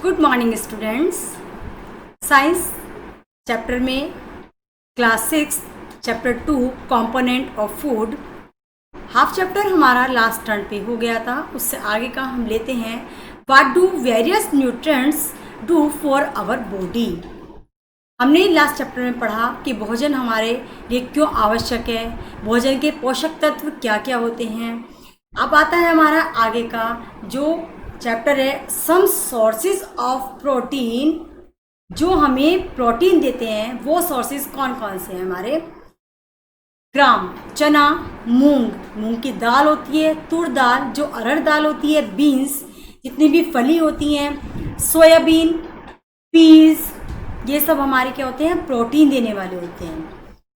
Good morning students. Science chapter में class 6 chapter 2 component of food half chapter हमारा last turn पे हो गया था। उससे आगे का हम लेते हैं what do various nutrients do for our body. हमने लास्ट चैप्टर में पढ़ा कि भोजन हमारे लिए क्यों आवश्यक है, भोजन के पोषक तत्व क्या क्या होते हैं। अब आता है हमारा आगे का जो चैप्टर है सम सोर्सेज ऑफ प्रोटीन। जो हमें प्रोटीन देते हैं वो सोर्सेज कौन कौन से हैं हमारे? ग्राम, चना, मूंग की दाल होती है, तुर दाल जो अरहर दाल होती है, बीन्स जितनी भी फली होती हैं, सोयाबीन, पीज, ये सब हमारे क्या होते हैं? प्रोटीन देने वाले होते हैं।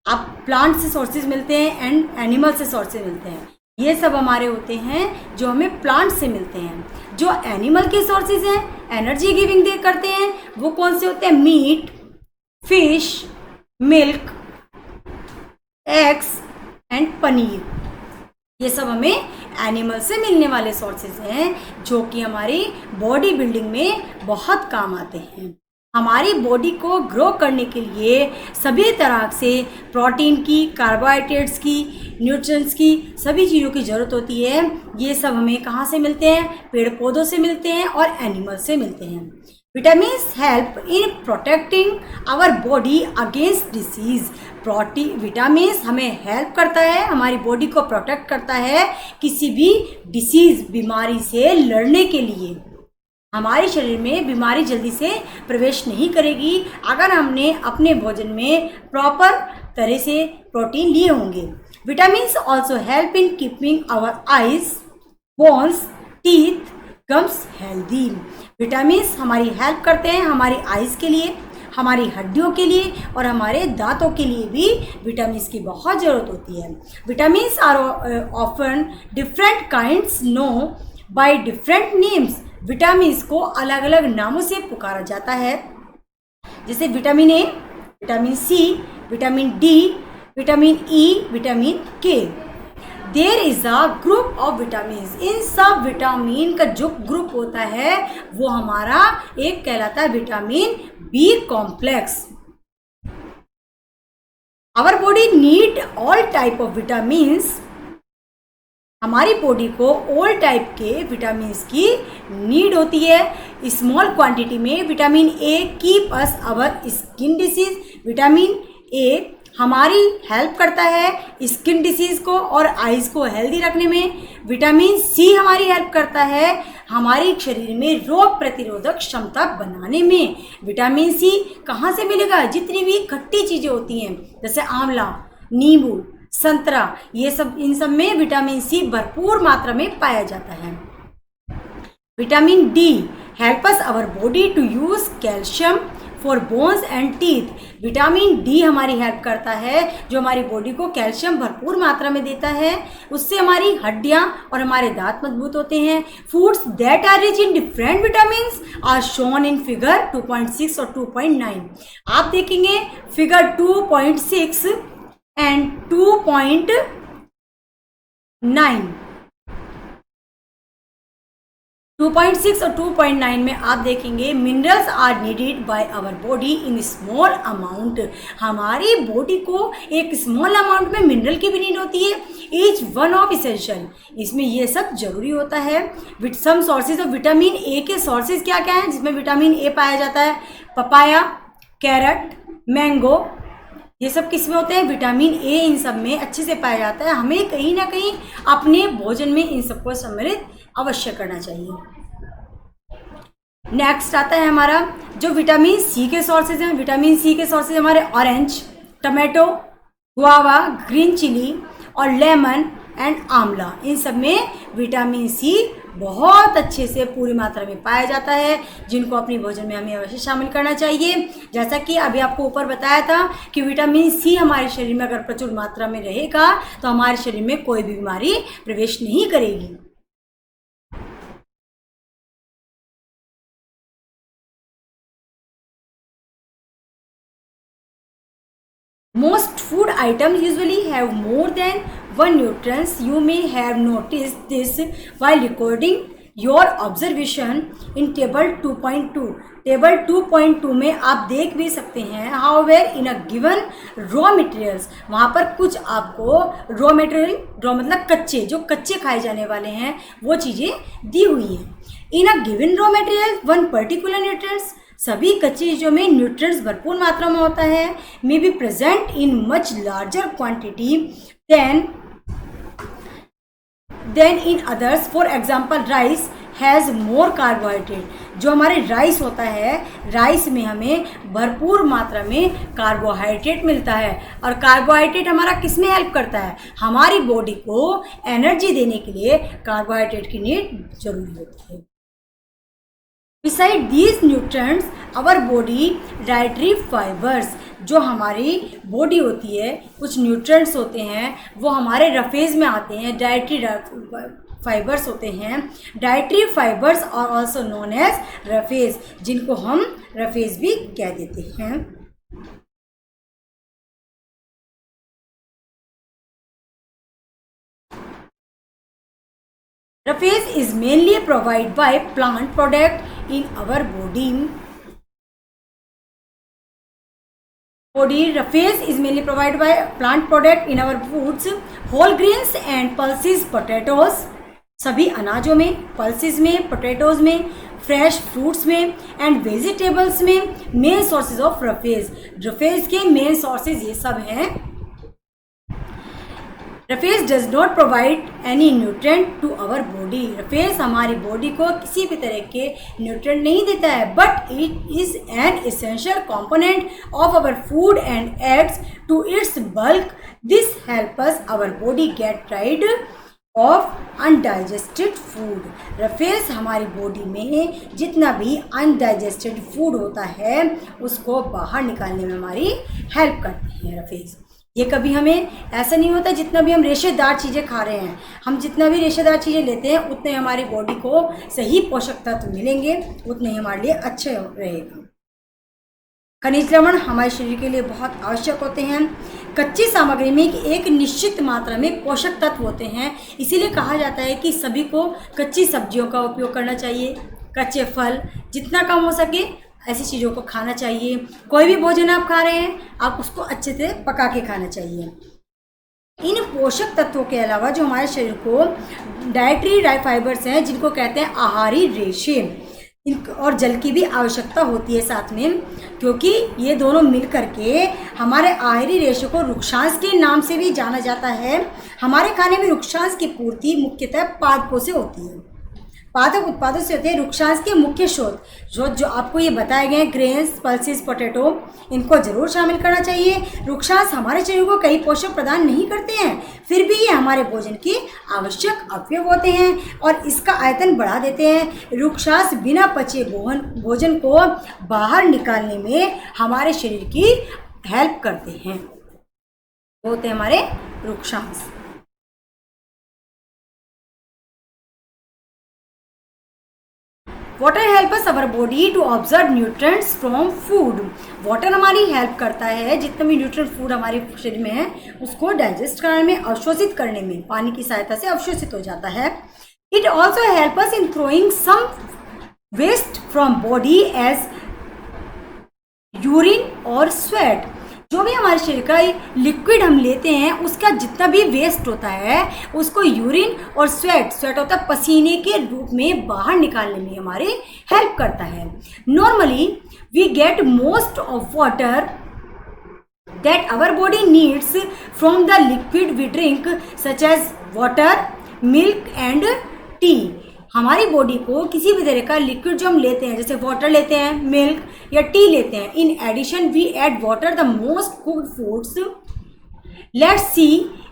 अब प्लांट से सोर्सेज मिलते हैं एंड एनिमल से सोर्सेज मिलते हैं। ये सब हमारे होते हैं जो हमें प्लांट से मिलते हैं। जो एनिमल के सोर्सेज हैं एनर्जी गिविंग दे करते हैं वो कौन से होते हैं? Meat, fish, milk, eggs and paneer. ये सब हमें एनिमल से मिलने वाले सोर्सेज हैं जो कि हमारी बॉडी बिल्डिंग में बहुत काम आते हैं। हमारी बॉडी को ग्रो करने के लिए सभी तरह से प्रोटीन की, कार्बोहाइड्रेट्स की, न्यूट्रिएंट्स की, सभी चीज़ों की ज़रूरत होती है। ये सब हमें कहाँ से मिलते हैं? पेड़ पौधों से मिलते हैं और एनिमल से मिलते हैं। Vitamins help in protecting our body against disease. Vitamins हमें हेल्प करता है, हमारी बॉडी को प्रोटेक्ट करता है किसी भी डिसीज़, बीमारी से लड़ने के लिए। हमारे शरीर में बीमारी जल्दी से प्रवेश नहीं करेगी अगर हमने अपने भोजन में प्रॉपर तरह से प्रोटीन लिए होंगे। Vitamins also help in keeping our eyes, bones, teeth, gums healthy. Vitamins हमारी हेल्प करते हैं हमारी आइज़ के लिए, हमारी हड्डियों के लिए और हमारे दांतों के लिए भी विटामिन्स की बहुत ज़रूरत होती है। Vitamins are often different kinds known by different names. Vitamins को अलग अलग नामों से पुकारा जाता है, जैसे vitamin A, vitamin C, vitamin D, vitamin E, vitamin K. There is a group of vitamins. इन सब विटामिन का जो ग्रुप होता है वो हमारा एक कहलाता है vitamin B complex. Our body need all type of vitamins. हमारी बॉडी को ऑल टाइप के विटामिन्स की नीड होती है। स्मॉल क्वांटिटी में vitamin A keep us our skin disease. Vitamin A हमारी हेल्प करता है स्किन डिसीज को और आइज को हेल्दी रखने में। विटामिन सी हमारी हेल्प करता है हमारी शरीर में रोग प्रतिरोधक क्षमता बनाने में। विटामिन सी कहाँ से मिलेगा? जितनी भी खट्टी चीज़ें होती हैं जैसे आंवला, नींबू, संतरा, ये सब, इन सब में विटामिन सी भरपूर मात्रा में पाया जाता है। Vitamin D help us our body to use calcium for bones and teeth. Vitamin D हमारी हेल्प करता है जो हमारी बॉडी को कैल्शियम भरपूर मात्रा में देता है, उससे हमारी हड्डियां और हमारे दांत मजबूत होते हैं। Foods that are rich in different vitamins are shown in figure 2.6 और 2.9। आप देखेंगे फिगर 2.6 एंड 2.9। 2.6 और 2.9 में आप देखेंगे minerals are needed by our body in small amount. हमारी बॉडी को एक स्मॉल अमाउंट में मिनरल की भी नीड होती है। ईच वन ऑफ इसेंशियल, इसमें ये सब जरूरी होता है। With some sources of vitamin A के सोर्सेज क्या क्या हैं जिसमें विटामिन ए पाया जाता है? पपाया, कैरेट, मैंगो, ये सब किसमें होते हैं? विटामिन ए इन सब में अच्छे से पाया जाता है। हमें कहीं ना कहीं अपने भोजन में इन सबको सम्मिलित अवश्य करना चाहिए। नेक्स्ट आता है हमारा जो विटामिन सी के सोर्सेज हैं। विटामिन सी के सोर्सेज हमारे orange, tomato, guava, green chilli और लेमन एंड आंवला। इन सब में विटामिन सी बहुत अच्छे से पूरी मात्रा में पाया जाता है जिनको अपनी भोजन में हमें अवश्य शामिल करना चाहिए। जैसा कि अभी आपको ऊपर बताया था कि विटामिन सी हमारे शरीर में अगर प्रचुर मात्रा में रहेगा तो हमारे शरीर में कोई भी बीमारी प्रवेश नहीं करेगी। Most food items usually have more than one nutrients. You may have noticed this while recording your observation in table 2.2, table 2.2 में आप देख भी सकते हैं however in a given raw materials, वहाँ पर कुछ आपको रॉ मटेरियल, रॉ मतलब कच्चे, जो कच्चे खाए जाने वाले हैं वो चीज़ें दी हुई हैं। In a given raw material one particular nutrients, सभी कच्ची चीज़ों में न्यूट्रिएंट्स भरपूर मात्रा में होता है, may be present in much larger quantity than in others. For example rice has more carbohydrate, जो हमारे राइस होता है, राइस में हमें भरपूर मात्रा में कार्बोहाइड्रेट मिलता है, और कार्बोहाइड्रेट हमारा किस में हेल्प करता है, हमारी बॉडी को एनर्जी देने के लिए कार्बोहाइड्रेट की नीड जरूरी होती है। Beside these nutrients our body dietary fibres, जो हमारी बॉडी होती है, कुछ न्यूट्रिएंट्स होते हैं वो हमारे रफेज में आते हैं, डाइटरी फाइबर्स होते हैं। Dietary fibres are also known as roughage, जिनको हम रफेज भी कह देते हैं। Rafase is mainly provided by plant product in our body. Rafase is mainly provided by plant product in our foods, whole grains and pulses, potatoes, सभी अनाजों में, pulses में, पोटैटोज में, फ्रेश फ्रूट्स में एंड वेजिटेबल्स में main sources of roughage. Roughage के main sources ये सब हैं। Roughage does not provide any nutrient to our body, roughage हमारी बॉडी को किसी भी तरह के न्यूट्रिएंट नहीं देता है, but it is an essential component of our food and adds to its bulk. This helps our body get rid of undigested food. Roughage हमारी बॉडी में जितना भी अनडाइजेस्टेड फूड होता है उसको बाहर निकालने में हमारी हेल्प करते हैं रफेज। ये कभी हमें ऐसा नहीं होता, जितना भी हम रेशेदार चीज़ें खा रहे हैं, हम जितना भी रेशेदार चीज़ें लेते हैं उतने हमारी बॉडी को सही पोषक तत्व मिलेंगे, उतने ही हमारे लिए अच्छे रहेगा। खनिज लवण हमारे शरीर के लिए बहुत आवश्यक होते हैं। कच्ची सामग्री में एक निश्चित मात्रा में पोषक तत्व होते हैं, इसीलिए कहा जाता है कि सभी को कच्ची सब्जियों का उपयोग करना चाहिए, कच्चे फल जितना कम हो सके ऐसी चीज़ों को खाना चाहिए। कोई भी भोजन आप खा रहे हैं आप उसको अच्छे से पका के खाना चाहिए। इन पोषक तत्वों के अलावा जो हमारे शरीर को डाइटरी फाइबर्स हैं, जिनको कहते हैं आहारी रेशे, और जल की भी आवश्यकता होती है साथ में, क्योंकि ये दोनों मिल करके हमारे आहारी रेशे को रुक्षांश के नाम से भी जाना जाता है। हमारे खाने में रुक्षांश की पूर्ति मुख्यतः पादपों से होती है, पादप उत्पादों से होते हैं। रुक्षांश के मुख्य स्रोत जो आपको ये बताए गए हैं, ग्रेन्स, पल्सेस, पोटैटो, इनको जरूर शामिल करना चाहिए। रुक्षांश हमारे शरीर को कई पोषक प्रदान नहीं करते हैं, फिर भी ये हमारे भोजन की आवश्यक अवयव होते हैं और इसका आयतन बढ़ा देते हैं। रुक्षांश बिना पचे भोजन को बाहर निकालने में हमारे शरीर की हेल्प करते हैं, वो होते हैं हमारे रुक्षांश। Water help us our body to observe nutrients from food. Water हमारी हेल्प करता है, जितने भी न्यूट्रिएंट फूड हमारे शरीर में है उसको डाइजेस्ट करने में, अवशोषित करने में, पानी की सहायता से अवशोषित हो जाता है। It also help us in throwing some waste from body as urine और स्वेट। जो भी हमारे शरीर का लिक्विड हम लेते हैं उसका जितना भी वेस्ट होता है उसको यूरिन और स्वेट होता है पसीने के रूप में बाहर निकालने में हमारे हेल्प करता है। Normally we get most of water that our body needs from the liquid we drink such as water, milk and tea. हमारी बॉडी को किसी भी तरह का लिक्विड जो हम लेते हैं, जैसे वाटर लेते हैं, मिल्क या टी लेते हैं, in addition we add water the most cooked foods. Let's see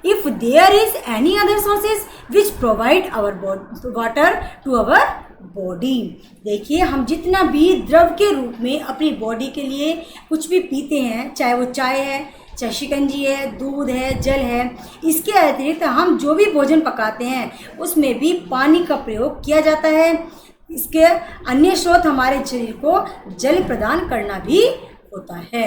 if there is any other sources which provide our water to our body. देखिए, हम जितना भी द्रव के रूप में अपनी बॉडी के लिए कुछ भी पीते हैं, चाहे वो चाय है, चाहे शिकंजी है, दूध है, जल है, इसके अतिरिक्त हम जो भी भोजन पकाते हैं उसमें भी पानी का प्रयोग किया जाता है। इसके अन्य स्रोत हमारे शरीर को जल प्रदान करना भी होता है।